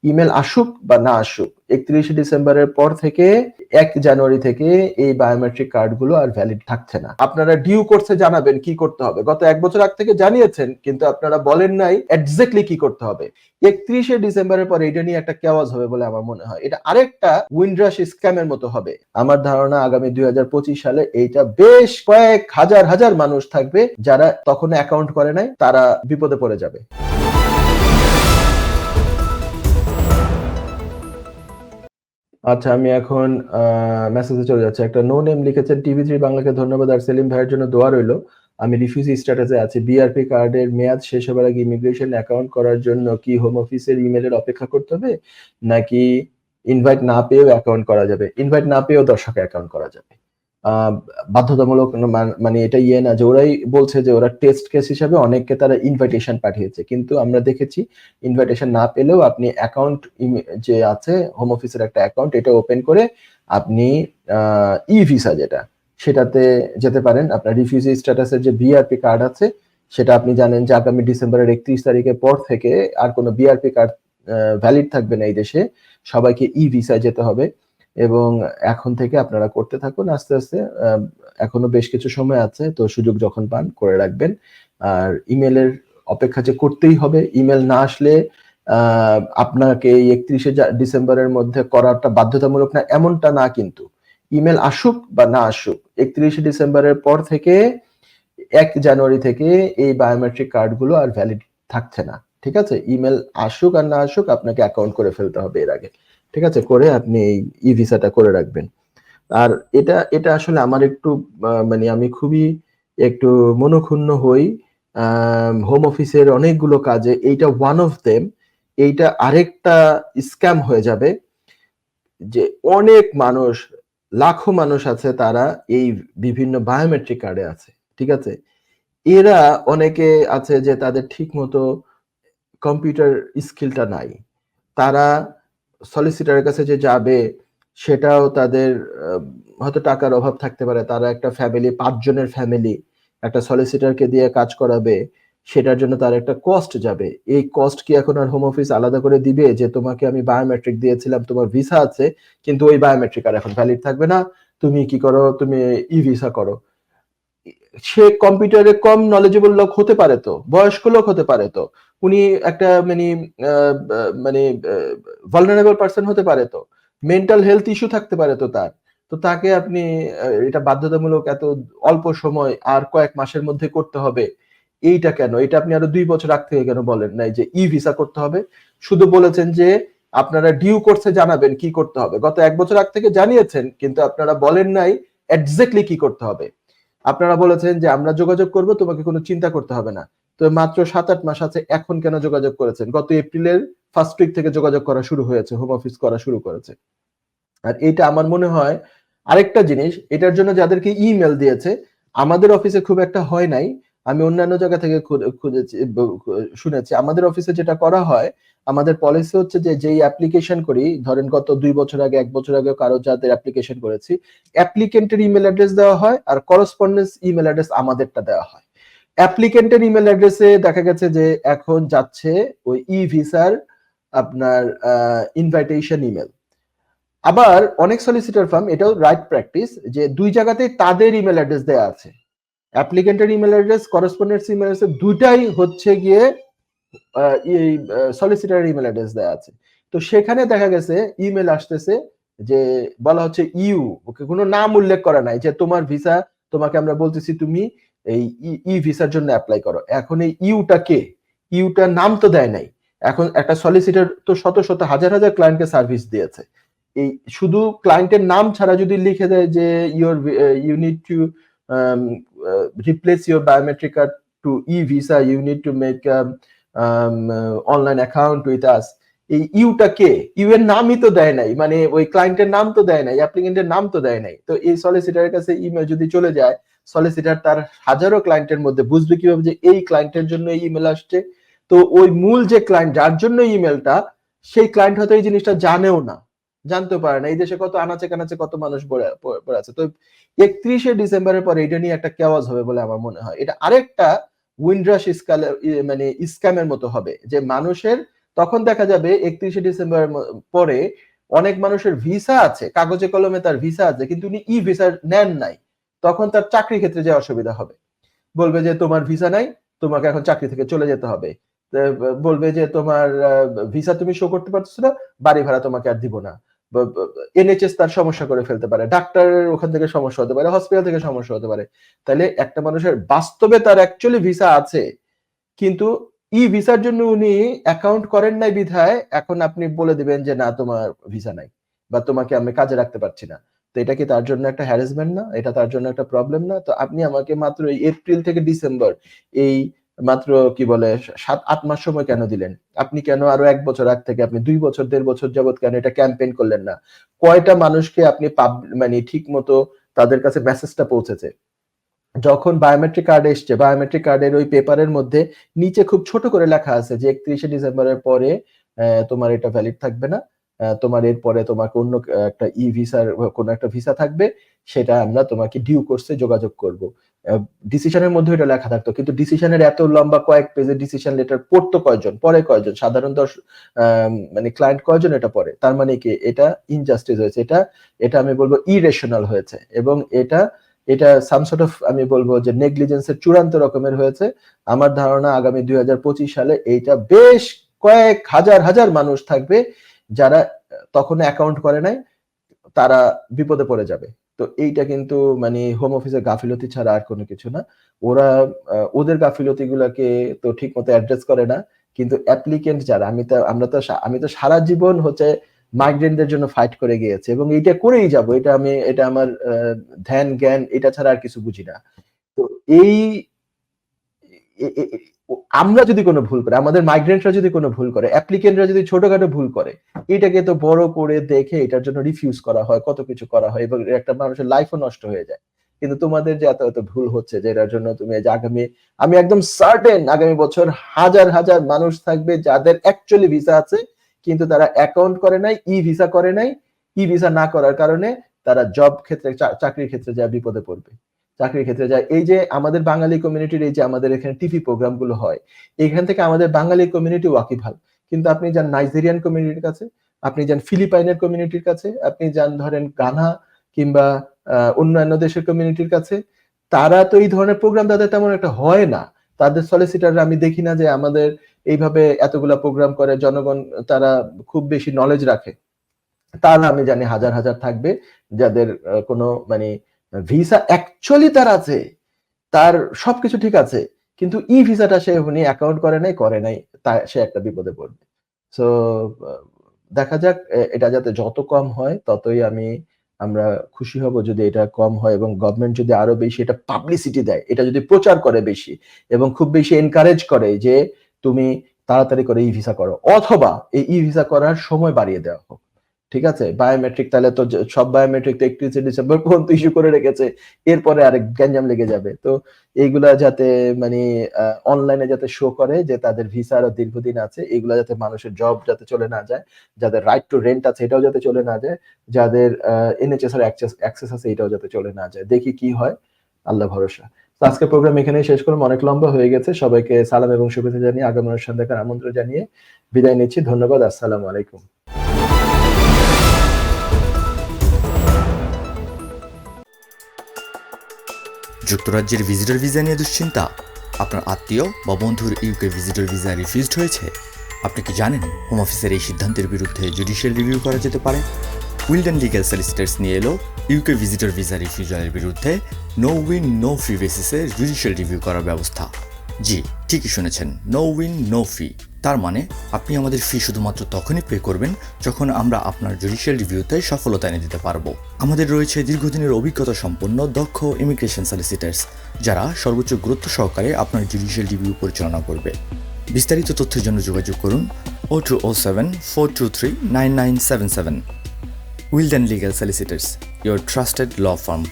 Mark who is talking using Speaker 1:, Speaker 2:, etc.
Speaker 1: Email আসুক বা না আসুক 31শে ডিসেম্বরের পর থেকে 1 জানুয়ারি থেকে এই বায়োমেট্রিক কার্ডগুলো আর ভ্যালিড থাকছে না। আপনারা ডিউ কোর্সে জানাবেন কি করতে হবে। গত 1 বছর আগ থেকে জানিয়েছেন, কিন্তু আপনারা বলেন নাই এক্স্যাক্টলি কি করতে হবে। 31শে ডিসেম্বরের পর এটা নিয়ে একটা কেওয়াজ হবে বলে আমার মনে হয়। এটা আরেকটা উইন্ডরাশ স্ক্যামের মতো হবে। আমার ধারণা আগামী 2025 সালে এইটা বেশ কয়েক হাজার হাজার মানুষ থাকবে যারা তখন অ্যাকাউন্ট করে নাই, তারা বিপদে পড়ে যাবে। আচ্ছা, আমি এখন মেসেজে চলে যাচ্ছি। একটা নো নেম লিখেছেন, টিভি3 বাংলাকে ধন্যবাদ আর সেলিম ভাইয়ের জন্য দোয়া রইল। আমি রিফিউজি স্ট্যাটাসে আছি। বিআরপি কার্ডের মেয়াদ শেষ হবার আগে ইমিগ্রেশন অ্যাকাউন্ট করার জন্য কি হোম অফিসের ইমেলের অপেক্ষা করতে হবে, নাকি ইনভাইট না পেয়েও অ্যাকাউন্ট করা যাবে? ইনভাইট না পেয়েও দর্শক অ্যাকাউন্ট করা যাবে। বাধ্যতামূলক মানে এটা ইয়ে না যে ওরাই বলছে যে ওরা টেস্ট কেস হিসাবে অনেককে তারা ইনভাইটেশন পাঠিয়েছে, কিন্তু আমরা দেখেছি ইনভাইটেশন না পেলেও আপনি অ্যাকাউন্ট যে আছে হোম অফিসের একটা অ্যাকাউন্ট, এটা ওপেন করে আপনি ই ভিসা যেটা সেটাতে যেতে পারেন। আপনার রিফিউজি স্ট্যাটাসের যে বিআরপি কার্ড আছে সেটা আপনি জানেন যে আগামী ডিসেম্বরের 31 তারিখের পর থেকে আর কোনো বিআরপি কার্ড ভ্যালিড থাকবে না এই দেশে। সবাইকে ই ভিসায় যেতে হবে এবং এখন থেকে আপনারা করতে থাকুন আস্তে আস্তে। এখনো বেশ কিছু সময় আছে, তো সুযোগ যখন পান করে রাখবেন। আর ইমেলের অপেক্ষা যে করতেই হবে, ইমেল না আসলে আপনাকে 31শে ডিসেম্বরের মধ্যে করাটা বাধ্যতামূলক না এমনটা না, কিন্তু ইমেল আসুক বা না আসুক 31শে ডিসেম্বরের পর থেকে 1 জানুয়ারি থেকে এই বায়োমেট্রিক কার্ডগুলো আর ভ্যালিড থাকছে না। ঠিক আছে? ইমেল আসুক আর না আসুক আপনাকে অ্যাকাউন্ট করে ফেলতে হবে এর আগে। ঠিক আছে? করে আপনি এই ই ভিসাটা করে রাখবেন। আর এটা এটা আসলে আমার একটু মানে আমি খুবই একটু মনক্ষুণ্ণ হই। হোম অফিসের অনেকগুলো কাজে এইটা ওয়ান অফ দেম। এইটা আরেকটা স্ক্যাম হয়ে যাবে যে অনেক মানুষ, লাখো মানুষ আছে তারা এই বিভিন্ন বায়োমেট্রিক কার্ডে আছে। ঠিক আছে? এরা অনেকে আছে যে তাদের ঠিকমতো কম্পিউটার স্কিলটা নাই। তারা সলিসিটরের কাছে যে যাবে সেটাও তাদের হয়তো টাকার অভাব থাকতে পারে। তারা একটা ফ্যামিলি, ৫ জনের ফ্যামিলি একটা সলিসিটরকে দিয়ে কাজ করাবে। সেটার জন্য তার একটা কস্ট যাবে। এই কস্ট কি এখন আর হোম অফিস আলাদা করে দিবে যে তোমাকে আমি বায়োমেট্রিক দিয়েছিলাম, তোমার ভিসা আছে, কিন্তু ওই বায়োমেট্রিক আর এখন ভ্যালিড থাকবে না। তুমি কি করো? তুমি ই ভিসা করো। সে কম্পিউটারে কম নলেজেবল লোক হতে পারে, তো বয়স্ক লোক হতে পারে, তো উনি একটা মানে ভালনারেবল পারসন হতে পারে, তো মেন্টাল হেলথ ইস্যু থাকতে পারে, তো তার তো তাকে আপনি এটা বাধ্যতামূলক এত অল্প সময় আর কয়েক মাসের মধ্যে করতে হবে, এইটা কেন? এটা আপনি আরো 2 বছর আগ থেকে কেন বলেন নাই যে ই ভিসা করতে হবে? শুধু বলেছেন যে আপনারা ডিউ কোর্সে জানাবেন কি করতে হবে। গত 1 বছর আগ থেকে জানিয়েছেন, কিন্তু আপনারা বলেন নাই এক্স্যাক্টলি কি করতে হবে। আপনারা বলেছেন যে আমরা যোগাযোগ করব, তোমাকে কোনো চিন্তা করতে হবে না। তো মাত্র 7-8 মাস আছে, এখন কেন যোগাযোগ করেছেন? গত এপ্রিলের ফার্স্ট উইক থেকে যোগাযোগ করা শুরু হয়েছে, হোম অফিস করা শুরু করেছে। আর এটা আমার মনে হয় আরেকটা জিনিস, এটার জন্য যাদেরকে ইমেল দিয়েছে আমাদের অফিসে খুব একটা হয় নাই। আমি অন্যান্য জায়গা থেকে খুঁজেছি, শুনেছি আমাদের অফিসে যেটা করা হয়, আমাদের পলিসি হচ্ছে যে যেই অ্যাপ্লিকেশন করি, ধরেন গত 2 বছর আগে 1 বছর আগে কারো যাদের অ্যাপ্লিকেশন করেছি, অ্যাপ্লিকেন্টের ইমেল অ্যাড্রেস দেওয়া হয় আর করসপন্ডেন্স ইমেল অ্যাড্রেস আমাদেরটা দেওয়া হয়। অ্যাপ্লিকেন্টের ইমেল অ্যাড্রেসে দেখা গেছে যে এখন যাচ্ছে ওই ই ভিসার আপনার ইনভাইটেশন ইমেল। আবার অনেক সলিসিটর ফার্ম, এটাও রাইট প্র্যাকটিস, যে 2 জায়গাতেই তাদের ইমেল অ্যাড্রেস দেওয়া আছে। অ্যাপ্লিকেন্টের email address, correspondence email address, দুটাই হচ্ছে গিয়ে এই সলিসিটরের ইমেল অ্যাড্রেস দেওয়া আছে। তো সেখানে দেখা গেছে ইমেল আসতেছে যে বলা হচ্ছে ইউ, ওকে কোনো নাম উল্লেখ করা নাই যে তোমার ভিসা, তোমাকে আমরা বলতেছি তুমি এই ই ভিসার জন্য অ্যাপ্লাই করো। এখন এই ইউটা কে? ইউটার নাম তো দেয় নাই। এখন একটা সলিসিটর তো শত শত হাজার হাজার ক্লায়েন্টকে সার্ভিস দিয়েছে। এই শুধু ক্লায়েন্টের নাম ছাড়া যদি লিখে দেয় যে you need to replace your biometric card to e visa, you need to make online account with us, এই ইউটা কে? ইউ এর নামই তো দেয় নাই, মানে ওই ক্লায়েন্টের নাম তো দেয় নাই, অ্যাপ্লিকেন্টের নাম তো দেয় নাই। তো এই সলিসিটরের কাছে ইমেল যদি চলে যায়, সলিসিটর তার হাজারো ক্লায়েন্টের মধ্যে বুঝবে কিভাবে যে এই ক্লায়েন্টের জন্য এই ইমেল আসছে? তো ওই মূল যে ক্লায়েন্ট যার জন্য ইমেলটা, সেই ক্লায়েন্ট হয়তো এই জিনিসটা জানেও না, জানতেও পারে না। এই দেশে কত আনাচে কানাচে কত মানুষ পড়ে আছে। তো 31শে ডিসেম্বরের পরে এটা নিয়ে একটা কেওয়াজ হবে বলে আমার মনে হয়। এটা আরেকটা উইন্ডরাশ মানে স্ক্যামের মতো হবে, যে মানুষের তখন দেখা যাবে 31শে ডিসেম্বর পরে অনেক মানুষের ভিসা আছে, কাগজে কলমে তার ভিসা আছে, কিন্তু উনি ই ভিসা নেন নাই। তখন তার চাকরি ক্ষেত্রে যে অসুবিধা হবে, বলবে যে তোমার ভিসা নাই, তোমাকে এখন চাকরি থেকে চলে যেতে হবে। বলবে যে তোমার ভিসা তুমি শো করতে পারছো না, বাড়ি ভাড়া তোমাকে আর দিব না। এনএচএস তার সমস্যা করে ফেলতে পারে, ডাক্তারের ওখান থেকে সমস্যা হতে পারে, হসপিটাল থেকে সমস্যা হতে পারে। তাহলে একটা মানুষের বাস্তবে তার অ্যাকচুয়ালি ভিসা আছে, কিন্তু ই ভিসার জন্য উনি অ্যাকাউন্ট করেন নাই বিধায় এখন আপনি বলে দিবেন যে না তোমার ভিসা নাই বা তোমাকে আমি কাজে রাখতে পারছি না। তো এটা কি তার জন্য একটা হ্যারাসমেন্ট না? এটা তার জন্য একটা প্রবলেম না? তো আপনি আমাকে মাত্র এপ্রিল থেকে ডিসেম্বর এই মাত্র কি বলে ৭-৮ মাস সময় কেন দিলেন? আপনি কেন আরো ১ বছর আগ থেকে আপনি ২ বছর ১.৫ বছর যাবত কেন এটা ক্যাম্পেইন করলেন না? কয়টা মানুষকে আপনি মানে ঠিকমতো তাদের কাছে মেসেজটা পৌঁছেছে? যখন বায়োমেট্রিক কার্ড এসছে, বায়োমেট্রিক কার্ডের ওই পেপারের মধ্যে নিচে খুব ছোট করে লেখা আছে যে ৩১শে ডিসেম্বরের পরে তোমার এটা ভ্যালিড থাকবে না। তোমার এরপরে তোমাকে অন্য একটা ভিসার কোনো একটা ভিসা থাকবে, সেটা আমরা তোমাকে ডিউ কোর্সে যোগাযোগ করব। ডিসিশনের মধ্যে এটা লেখা থাকতো, কিন্তু ডিসিশনের এত লম্বা কয়েক পেজের ডিসিশন লেটার পড়তো কয়জন, পড়ে কয়জন, সাধারণ মানে ক্লায়েন্ট কয়জন এটা পড়ে? তার মানে কি এটা ইনজাস্টিস হয়েছে, এটা আমি বলবো ইরেশনাল হয়েছে, এবং এটা সাম সর্ট অফ আমি বলবো যে নেগলিজেন্সের চূড়ান্ত রকমের হয়েছে। আমার ধারণা আগামী ২০২৫ সালে এইটা বেশ কয়েক হাজার হাজার মানুষ থাকবে যারা তখন অ্যাকাউন্ট করে নাই, তারা বিপদে পড়ে যাবে। তো এইটা কিন্তু মানে হোম অফিসের গাফিলতি ছাড়া আর কোনো কিছু না। ওরা ওদের গাফিলতি গুলাকে তো ঠিক মতো অ্যাড্রেস করে না, কিন্তু অ্যাপ্লিকেন্ট যারা, আমি তো সারা জীবন হচ্ছে মাইগ্রেন্টদের জন্য ফাইট করে গিয়েছি এবং এইটা করেই যাব। এটা আমার ধ্যান জ্ঞান এটা ছাড়া আর কিছু বুঝি না। তো এই আমরা যদি কোনো ভুল করে, আমাদের মাইগ্রেন্টরা যদি কোনো ভুল করে, অ্যাপ্লিকেন্টরা যদি ছোটখাটো ভুল করে, এটাকে তো বড় করে দেখে এটার জন্য রিফিউজ করা হয়, কত কিছু করা হয় এবং একটা মানুষের লাইফও নষ্ট হয়ে যায়। কিন্তু তোমাদের যে এত ভুল হচ্ছে, যেটার জন্য তুমি যে আমি একদম সার্টেন আগামী বছর হাজার হাজার মানুষ থাকবে যাদের অ্যাকচুয়ালি ভিসা আছে, কিন্তু তারা অ্যাকাউন্ট করে নাই, ই ভিসা করে নাই। ই ভিসা না করার কারণে তারা জব ক্ষেত্রে, চাকরির ক্ষেত্রে যা বিপদে পড়বে, চাকরির ক্ষেত্রে যায়। এই যে আমাদের বাঙালি কমিউনিটির এই যে আমাদের এখানে টিভি প্রোগ্রাম গুলো হয়, এখান থেকে আমাদের বাঙালি কমিউনিটি ওয়াকিবহাল। কিন্তু আপনি যান নাইজেরিয়ান কমিউনিটির কাছে, আপনি যান ফিলিপাইনের কমিউনিটির কাছে, আপনি যান ধরেন গানা কিংবা অন্যান্য দেশের কমিউনিটির কাছে, তারা তো এই ধরনের প্রোগ্রাম তাদের তেমন একটা হয় না। তাদের সলিসিটাররা আমি দেখি না যে আমাদের এইভাবে এতগুলা প্রোগ্রাম করে, জনগণ তারা খুব বেশি নলেজ রাখে। তারা আমি জানি হাজার হাজার থাকবে যাদের কোনো মানে ভিসা অ্যাকচুয়ালি তার আছে, তার সবকিছু ঠিক আছে, কিন্তু ই ভিসাটা সে উনি অ্যাকাউন্ট করে নাই, সে একটা বিপদে পড়বে। সো দেখা যাক, এটা যাতে যত কম হয় ততই আমরা খুশি হব যদি এটা কম হয়, এবং গভর্নমেন্ট যদি আরো বেশি এটা পাবলিসিটি দেয়, এটা যদি প্রচার করে বেশি এবং খুব বেশি এনকারেজ করে যে তুমি তাড়াতাড়ি করে ই ভিসা করো, অথবা এই ই ভিসা করার সময় বাড়িয়ে দেওয়া হোক। ঠিক আছে, বায়োমেট্রিক তাহলে তো সব বায়োমেট্রিক তো 31শে ডিসেম্বর পর্যন্ত ইস্যু করে রেখেছে, এরপরে আরেক গ্যাঞ্জাম লেগে যাবে। তো এইগুলা যাতে মানে অনলাইনে যাতে শো করে যে তাদের ভিসা আরো দীর্ঘদিন আছে, এগুলা যাতে মানুষের জব যাতে চলে না যায়, যাদের রাইট টু রেন্ট আছে এটাও যাতে চলে না যায়, যাদের এনএচএস এর অ্যাক্সেস আছে এটাও যাতে চলে না যায়। দেখি কি হয়, আল্লাহ ভরসা। তো আজকের প্রোগ্রাম এখানেই শেষ করলাম, অনেক লম্বা হয়ে গেছে। সবাইকে সালাম এবং শুভেচ্ছা জানিয়ে আগামী অনুষ্ঠান দেখার আমন্ত্রণ জানিয়ে বিদায় নিচ্ছি। ধন্যবাদ। আসসালামু আলাইকুম।
Speaker 2: যুক্তরাজ্যের ভিজিটর ভিসা নিয়ে দুশ্চিন্তা? আপনার আত্মীয় বা বন্ধুর ইউকে ভিজিটর ভিসা রিফিউজড হয়েছে? আপনি কি জানেন হোম অফিসের এই সিদ্ধান্তের বিরুদ্ধে জুডিশিয়াল রিভিউ করা যেতে পারে? উইলডেন লিগ্যাল সলিসিটরস নিয়ে এলো ইউকে ভিজিটর ভিসা রিফিউজালের বিরুদ্ধে নো উইন নো ফি বেসিসে জুডিশিয়াল রিভিউ করার ব্যবস্থা। জি, ঠিকই শুনেছেন, নো উইন নো ফি। তার মানে আপনি আমাদের ফি শুধুমাত্র তখনই পে করবেন যখন আমরা আপনার জুডিশিয়াল রিভিউতে সফলতা এনে দিতে পারবো। আমাদের রয়েছে দীর্ঘদিনের অভিজ্ঞতা সম্পন্ন দক্ষ ইমিগ্রেশন সলিসিটার্স, যারা সর্বোচ্চ গুরুত্ব সহকারে আপনার জুডিশিয়াল রিভিউ পরিচালনা করবে। বিস্তারিত তথ্যের জন্য যোগাযোগ করুন 0207 423 9977। Wilden legal solicitors, your trusted law firm.